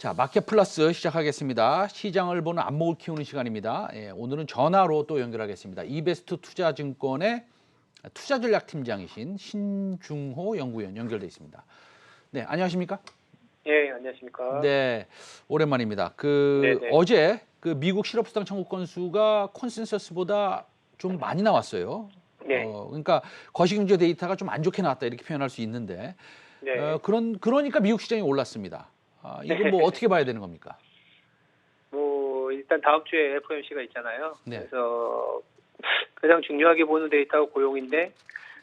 자, 마켓 플러스 시작하겠습니다. 시장을 보는 안목을 키우는 시간입니다. 예, 오늘은 전화로 또 연결하겠습니다. 이베스트 투자증권의 투자전략팀장이신 신중호 연구위원 연결돼 있습니다. 네, 안녕하십니까? 예, 안녕하십니까. 네, 오랜만입니다. 네네. 어제 미국 실업수당 청구 건수가 컨센서스보다 좀 많이 나왔어요. 네. 그러니까 거시경제 데이터가 좀 안 좋게 나왔다 이렇게 표현할 수 있는데, 네. 그러니까 미국 시장이 올랐습니다. 이건 뭐 어떻게 봐야 되는 겁니까? 일단 다음 주에 FOMC가 있잖아요. 네. 그래서 가장 중요하게 보는 데이터가 고용인데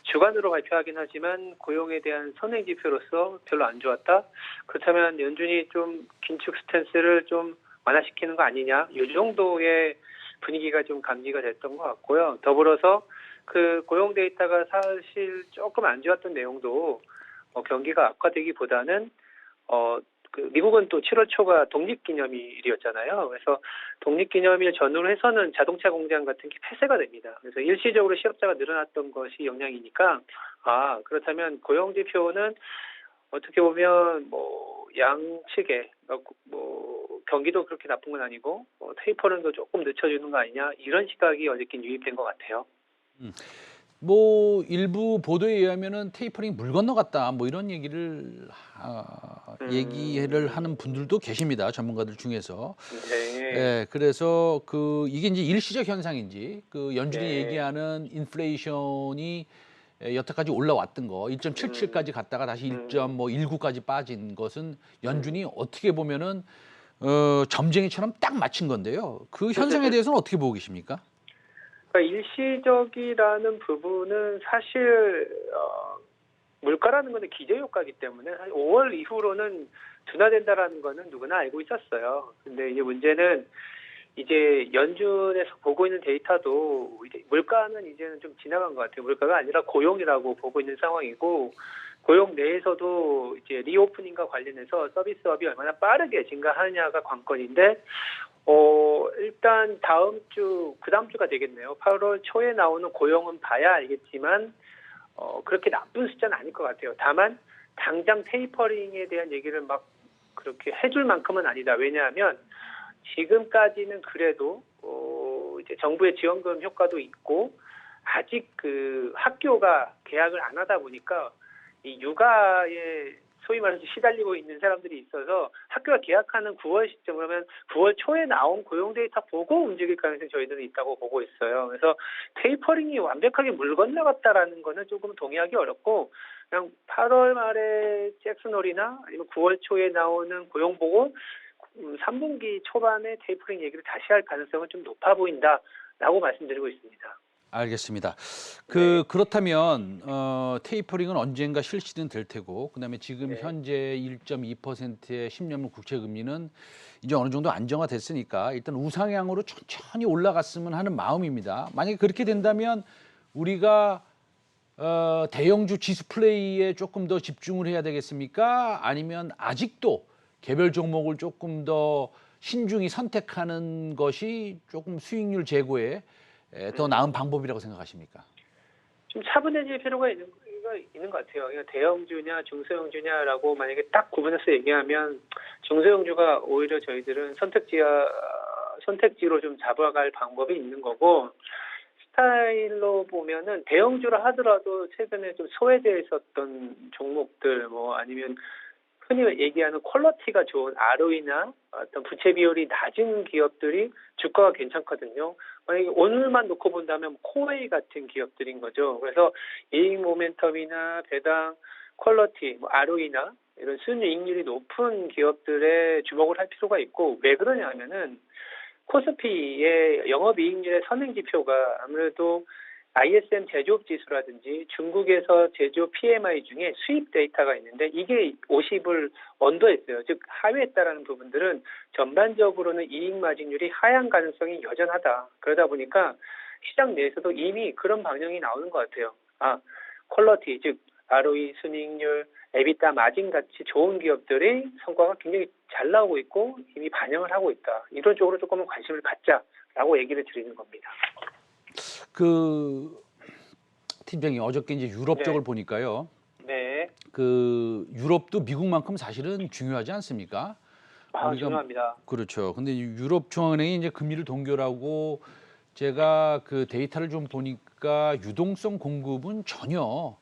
주간으로 발표하긴 하지만 고용에 대한 선행 지표로서 별로 안 좋았다. 그렇다면 연준이 좀 긴축 스탠스를 좀 완화시키는 거 아니냐. 이 정도의 분위기가 좀 감지가 됐던 것 같고요. 더불어서 그 고용 데이터가 사실 조금 안 좋았던 내용도 경기가 악화되기보다는 미국은 또 7월 초가 독립기념일이었잖아요. 그래서 독립기념일 전후로 해서는 자동차 공장 같은 게 폐쇄가 됩니다. 그래서 일시적으로 실업자가 늘어났던 것이 영향이니까 그렇다면 고용 지표는 어떻게 보면 양측에 경기도 그렇게 나쁜 건 아니고 테이퍼링도 조금 늦춰주는 거 아니냐 이런 시각이 어저께 유입된 것 같아요. 일부 보도에 의하면은 테이퍼링 물 건너갔다 이런 얘기를 하는 분들도 계십니다. 전문가들 중에서. 네. 예, 그래서 이게 이제 일시적 현상인지 연준이 네. 얘기하는 인플레이션이 여태까지 올라왔던 거 1.77까지 갔다가 다시 1.19까지 빠진 것은 연준이 어떻게 보면은 점쟁이처럼 딱 맞춘 건데요. 그 현상에 대해서는 어떻게 보고 계십니까? 그러니까 일시적이라는 부분은 사실 물가라는 것은 기저효과이기 때문에 한 5월 이후로는 둔화된다라는 거는 누구나 알고 있었어요. 근데 이제 문제는 이제 연준에서 보고 있는 데이터도 이제 물가는 이제는 좀 지나간 것 같아요. 물가가 아니라 고용이라고 보고 있는 상황이고 고용 내에서도 이제 리오프닝과 관련해서 서비스업이 얼마나 빠르게 증가하느냐가 관건인데 일단 그다음 주가 되겠네요. 8월 초에 나오는 고용은 봐야 알겠지만 그렇게 나쁜 숫자는 아닐 것 같아요. 다만 당장 테이퍼링에 대한 얘기를 막 그렇게 해줄 만큼은 아니다. 왜냐하면 지금까지는 그래도 이제 정부의 지원금 효과도 있고 아직 학교가 개학을 안 하다 보니까 이 육아에 소위 말해서 시달리고 있는 사람들이 있어서 학교가 개학하는 9월 시점 그러면 9월 초에 나온 고용 데이터 보고 움직일 가능성이 저희들은 있다고 보고 있어요. 그래서 테이퍼링이 완벽하게 물 건너갔다라는 거는 조금 동의하기 어렵고 그냥 8월 말에 잭슨홀이나 아니면 9월 초에 나오는 고용 보고 3분기 초반에 테이퍼링 얘기를 다시 할 가능성은 좀 높아 보인다라고 말씀드리고 있습니다. 알겠습니다. 네. 그렇다면 테이퍼링은 언젠가 실시는 될 테고, 그다음에 지금 네. 현재 1.2%의 10년물 국채 금리는 이제 어느 정도 안정화됐으니까 일단 우상향으로 천천히 올라갔으면 하는 마음입니다. 만약에 그렇게 된다면 우리가 대형주 지수 플레이에 조금 더 집중을 해야 되겠습니까? 아니면 아직도 개별 종목을 조금 더 신중히 선택하는 것이 조금 수익률 제고에 더 나은 방법이라고 생각하십니까? 좀 차분해질 필요가 있는 것 같아요. 그러니까 대형주냐 중소형주냐라고 만약에 딱 구분해서 얘기하면 중소형주가 오히려 저희들은 선택지로 좀 잡아갈 방법이 있는 거고 스타일로 보면은 대형주라 하더라도 최근에 좀 소외되어 있었던 종목들 아니면 흔히 얘기하는 퀄리티가 좋은 ROE나 어떤 부채 비율이 낮은 기업들이 주가가 괜찮거든요. 만약에 오늘만 놓고 본다면 코웨이 같은 기업들인 거죠. 그래서 이익 모멘텀이나 배당, 퀄리티, ROE나 이런 순이익률이 높은 기업들에 주목을 할 필요가 있고 왜 그러냐면은 코스피의 영업이익률의 선행지표가 아무래도 ISM 제조업 지수라든지 중국에서 제조업 PMI 중에 수입 데이터가 있는데 이게 50을 언더했어요. 즉 하회했다라는 부분들은 전반적으로는 이익 마진율이 하향 가능성이 여전하다. 그러다 보니까 시장 내에서도 이미 그런 방향이 나오는 것 같아요. 퀄리티 즉 ROE, 순이익률, 에비타 마진 같이 좋은 기업들의 성과가 굉장히 잘 나오고 있고 이미 반영을 하고 있다. 이런 쪽으로 조금은 관심을 갖자라고 얘기를 드리는 겁니다. 팀장님 어저께 이제 유럽 네. 쪽을 보니까요. 네. 유럽도 미국만큼 사실은 중요하지 않습니까? 중요합니다. 그렇죠. 근데 유럽 중앙은행이 이제 금리를 동결하고 제가 그 데이터를 좀 보니까 유동성 공급은 전혀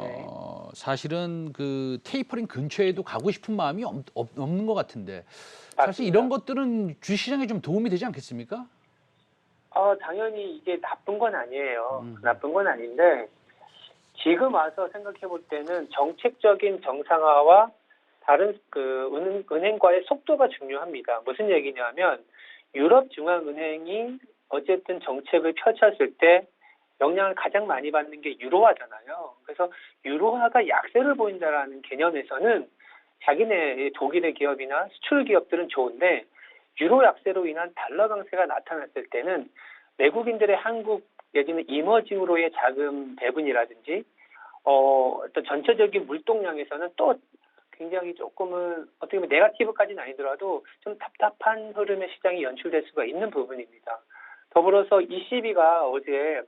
네. 사실은 그 테이퍼링 근처에도 가고 싶은 마음이 없는 것 같은데 사실 맞습니다. 이런 것들은 주시장에 좀 도움이 되지 않겠습니까? 당연히 이게 나쁜 건 아니에요. 음. 나쁜 건 아닌데 지금 와서 생각해 볼 때는 정책적인 정상화와 다른 그 은행과의 속도가 중요합니다. 무슨 얘기냐면 유럽 중앙은행이 어쨌든 정책을 펼쳤을 때 영향을 가장 많이 받는 게 유로화잖아요. 그래서 유로화가 약세를 보인다라는 개념에서는 자기네 독일의 기업이나 수출 기업들은 좋은데 유로 약세로 인한 달러 강세가 나타났을 때는 외국인들의 한국 내지는 이머징으로의 자금 배분이라든지 어떤 전체적인 물동량에서는 또 굉장히 조금은 어떻게 보면 네거티브까지는 아니더라도 좀 답답한 흐름의 시장이 연출될 수가 있는 부분입니다. 더불어서 ECB가 어제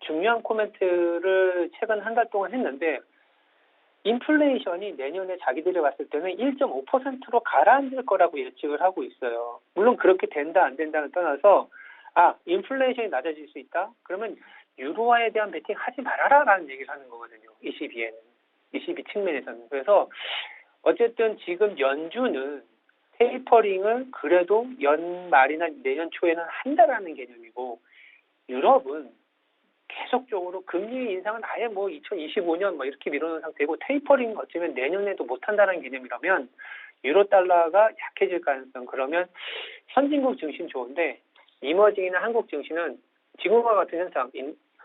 중요한 코멘트를 최근 한 달 동안 했는데 인플레이션이 내년에 자기들이 봤을 때는 1.5%로 가라앉을 거라고 예측을 하고 있어요. 물론 그렇게 된다 안 된다를 떠나서 인플레이션이 낮아질 수 있다? 그러면 유로화에 대한 베팅 하지 말아라라는 얘기를 하는 거거든요. ECB 측면에서는. 그래서 어쨌든 지금 연준은 테이퍼링을 그래도 연말이나 내년 초에는 한다라는 개념이고 유럽은 계속적으로 금리 인상은 아예 2025년 이렇게 미뤄놓은 상태고 테이퍼링 어쩌면 내년에도 못한다는 개념이라면 유로 달러가 약해질 가능성 그러면 선진국 증시는 좋은데 이머징이나 한국 증시는 지금과 같은 현상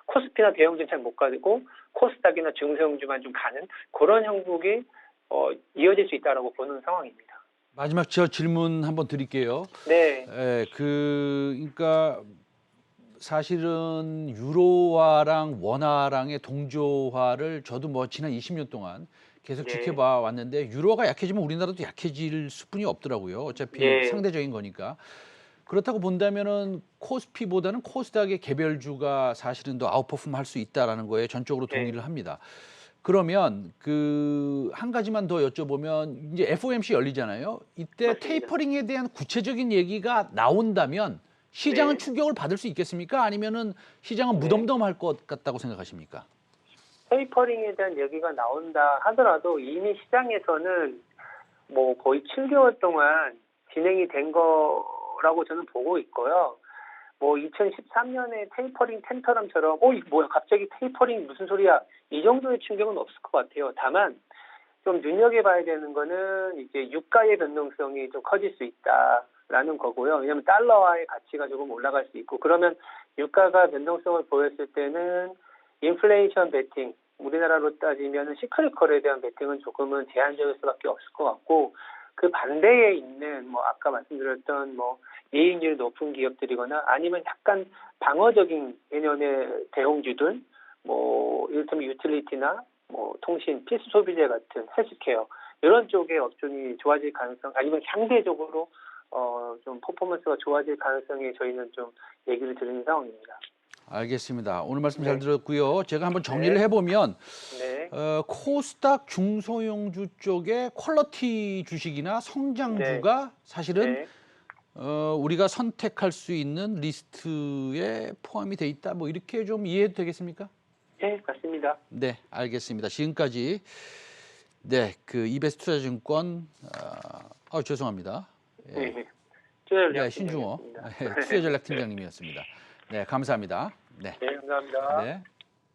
코스피나 대형주는 잘 못 가고 코스닥이나 중소형주만 좀 가는 그런 형국이 이어질 수 있다라고 보는 상황입니다. 마지막 저 질문 한번 드릴게요. 네. 그러니까 사실은 유로화랑 원화랑의 동조화를 저도 지난 20년 동안 계속 네. 지켜봐 왔는데 유로가 약해지면 우리나라도 약해질 수뿐이 없더라고요. 어차피 네. 상대적인 거니까. 그렇다고 본다면은 코스피보다는 코스닥의 개별주가 사실은 더 아웃퍼폼 할 수 있다라는 거에 전적으로 네. 동의를 합니다. 그러면 그 한 가지만 더 여쭤보면 이제 FOMC 열리잖아요. 이때 맞습니다. 테이퍼링에 대한 구체적인 얘기가 나온다면 시장은 네. 충격을 받을 수 있겠습니까? 아니면은 시장은 무덤덤할 것 같다고 생각하십니까? 테이퍼링에 대한 얘기가 나온다 하더라도 이미 시장에서는 거의 7개월 동안 진행이 된 거라고 저는 보고 있고요. 2013년에 테이퍼링 텐터럼처럼 이거 뭐야 갑자기 테이퍼링 무슨 소리야 이 정도의 충격은 없을 것 같아요. 다만 좀 눈여겨봐야 되는 거는 이제 유가의 변동성이 좀 커질 수 있다라는 거고요. 왜냐하면 달러화의 가치가 조금 올라갈 수 있고 그러면 유가가 변동성을 보였을 때는 인플레이션 베팅 우리나라로 따지면 시크릿컬에 대한 베팅은 조금은 제한적일 수밖에 없을 것 같고 그 반대에 있는 아까 말씀드렸던 이익률이 높은 기업들이거나 아니면 약간 방어적인 개념의 대형주들 이를테면 유틸리티나 통신, 필수 소비재 같은 헬스케어 이런 쪽의 업종이 좋아질 가능성 아니면 상대적으로 좀 퍼포먼스가 좋아질 가능성이 저희는 좀 얘기를 드리는 상황입니다. 알겠습니다. 오늘 말씀 네. 잘 들었고요. 제가 한번 정리를 네. 해보면 네. 코스닥 중소형주 쪽에 퀄리티 주식이나 성장주가 사실은 네. 우리가 선택할 수 있는 리스트에 포함이 돼 있다. 이렇게 좀 이해해도 되겠습니까? 네, 맞습니다. 네, 알겠습니다. 지금까지 그 이베스트 투자증권 죄송합니다. 네. 네, 신중호 투자전략팀장님이었습니다. 네, 감사합니다. 네, 네, 감사합니다. 네.